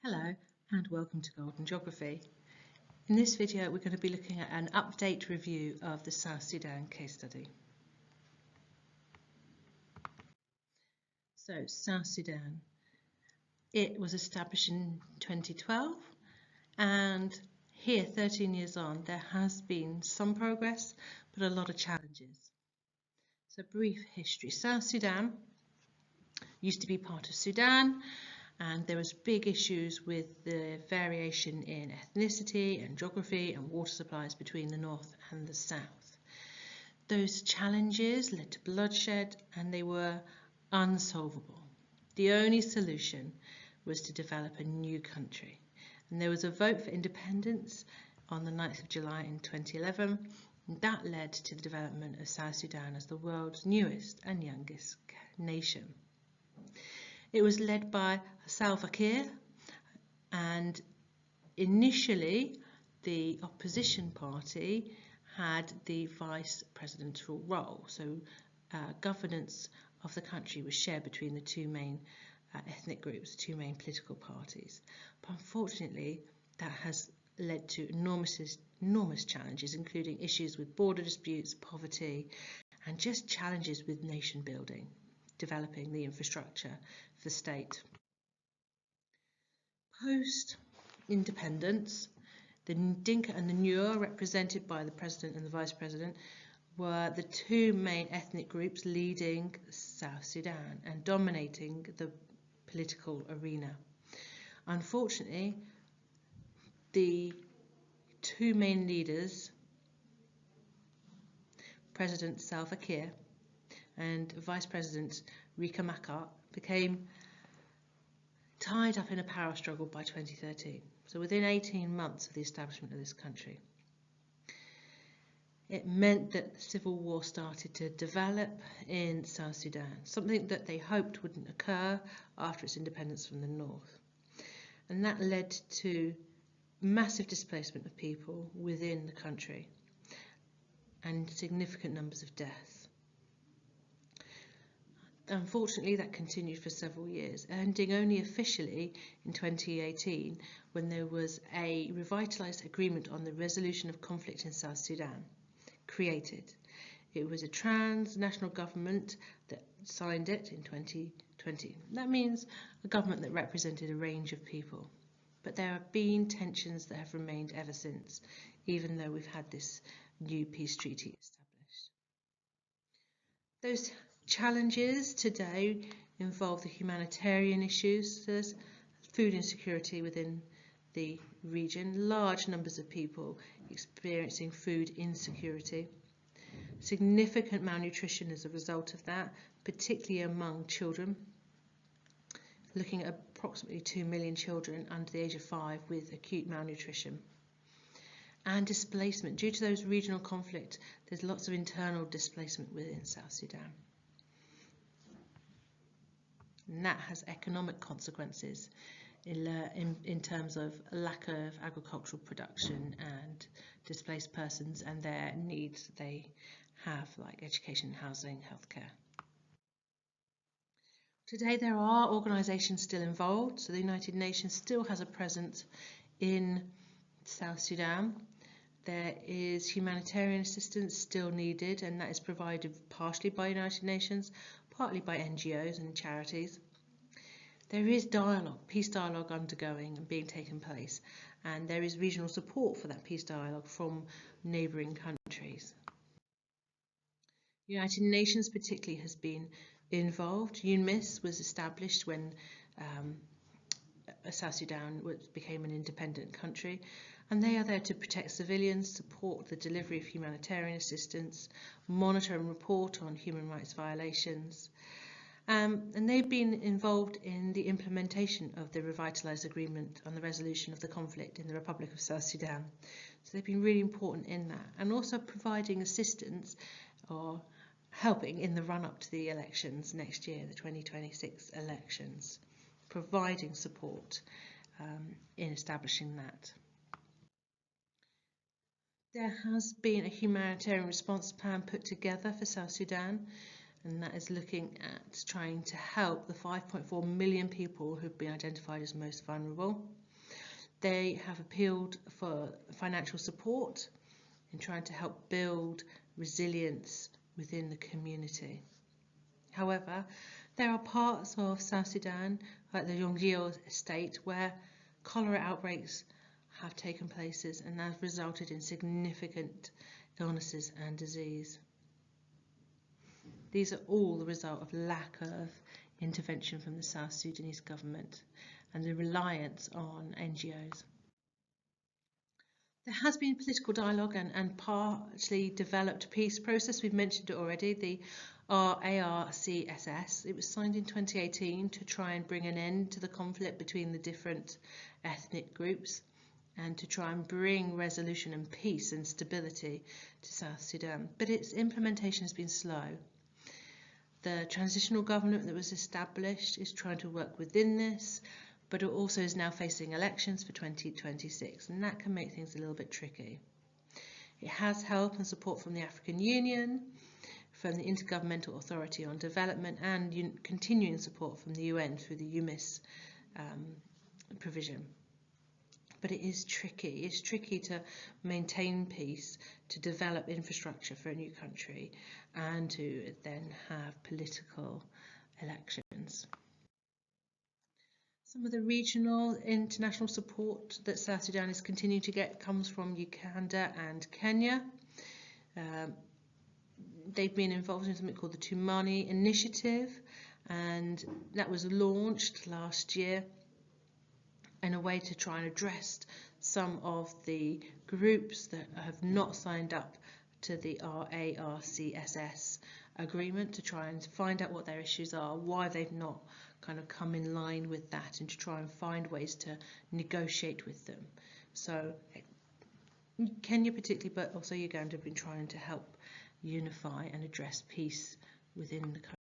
Hello and welcome to Golden Geography. In this video we're going to be looking at an update review of the South Sudan case study. So South Sudan, it was established in 2012 and here 13 years on there has been some progress but a lot of challenges. So brief history. South Sudan used to be part of Sudan, and there was big issues with the variation in ethnicity and geography and water supplies between the north and the south. Those challenges led to bloodshed and they were unsolvable. The only solution was to develop a new country, and there was a vote for independence on the 9th of July in 2011, and that led to the development of South Sudan as the world's newest and youngest nation. It was led by Salva Kiir, and initially the opposition party had the vice presidential role, so governance of the country was shared between the two main ethnic groups, two main political parties. But unfortunately that has led to enormous challenges, including issues with border disputes, poverty, and just challenges with nation building, developing the infrastructure for the state. Post-independence, the Dinka and the Nuer, represented by the president and the vice president, were the two main ethnic groups leading South Sudan and dominating the political arena. Unfortunately, the two main leaders, President Salva Kiir and Vice President Riek Machar, became tied up in a power struggle by 2013, so within 18 months of the establishment of this country. It meant that the civil war started to develop in South Sudan, something that they hoped wouldn't occur after its independence from the north. And that led to massive displacement of people within the country and significant numbers of deaths. Unfortunately, that continued for several years, ending only officially in 2018 when there was a revitalised agreement on the resolution of conflict in South Sudan created. It was a transnational government that signed it in 2020. That means a government that represented a range of people. But there have been tensions that have remained ever since, even though we've had this new peace treaty established. Those challenges today involve the humanitarian issues. There's food insecurity within the region, large numbers of people experiencing food insecurity, significant malnutrition as a result of that, particularly among children, looking at approximately 2 million children under the age of 5 with acute malnutrition. And displacement. Due to those regional conflicts, there's lots of internal displacement within South Sudan. And that has economic consequences in terms of lack of agricultural production and displaced persons and their needs they have, like education, housing, healthcare. Today there are organisations still involved, so the United Nations still has a presence in South Sudan. There is humanitarian assistance still needed, and that is provided partially by United Nations, partly by NGOs and charities. There is dialogue, peace dialogue undergoing and being taken place, and there is regional support for that peace dialogue from neighbouring countries. United Nations particularly has been involved. UNMISS was established when South Sudan became an independent country, and they are there to protect civilians, support the delivery of humanitarian assistance, monitor and report on human rights violations. And they've been involved in the implementation of the revitalised agreement on the resolution of the conflict in the Republic of South Sudan. So they've been really important in that, and also providing assistance or helping in the run-up to the elections next year, the 2026 elections, providing support in establishing that. There has been a humanitarian response plan put together for South Sudan, and that is looking at trying to help the 5.4 million people who've been identified as most vulnerable. They have appealed for financial support in trying to help build resilience within the community. However, there are parts of South Sudan, like the Yongjio state, where cholera outbreaks have taken places and have resulted in significant illnesses and disease. These are all the result of lack of intervention from the South Sudanese government and the reliance on NGOs. There has been political dialogue and partly developed peace process. We've mentioned it already, the RARCSS. It was signed in 2018 to try and bring an end to the conflict between the different ethnic groups and to try and bring resolution and peace and stability to South Sudan. But its implementation has been slow. The transitional government that was established is trying to work within this, but it also is now facing elections for 2026, and that can make things a little bit tricky. It has help and support from the African Union, from the Intergovernmental Authority on Development, and continuing support from the UN through the UMIS provision. But it is tricky. It's tricky to maintain peace, to develop infrastructure for a new country, and to then have political elections. Some of the regional international support that South Sudan is continuing to get comes from Uganda and Kenya. They've been involved in something called the Tumani Initiative, and that was launched last year in a way to try and address some of the groups that have not signed up to the RARCSS agreement, to try and find out what their issues are, why they've not kind of come in line with that, and to try and find ways to negotiate with them. So Kenya particularly, but also Uganda, have been trying to help unify and address peace within the country.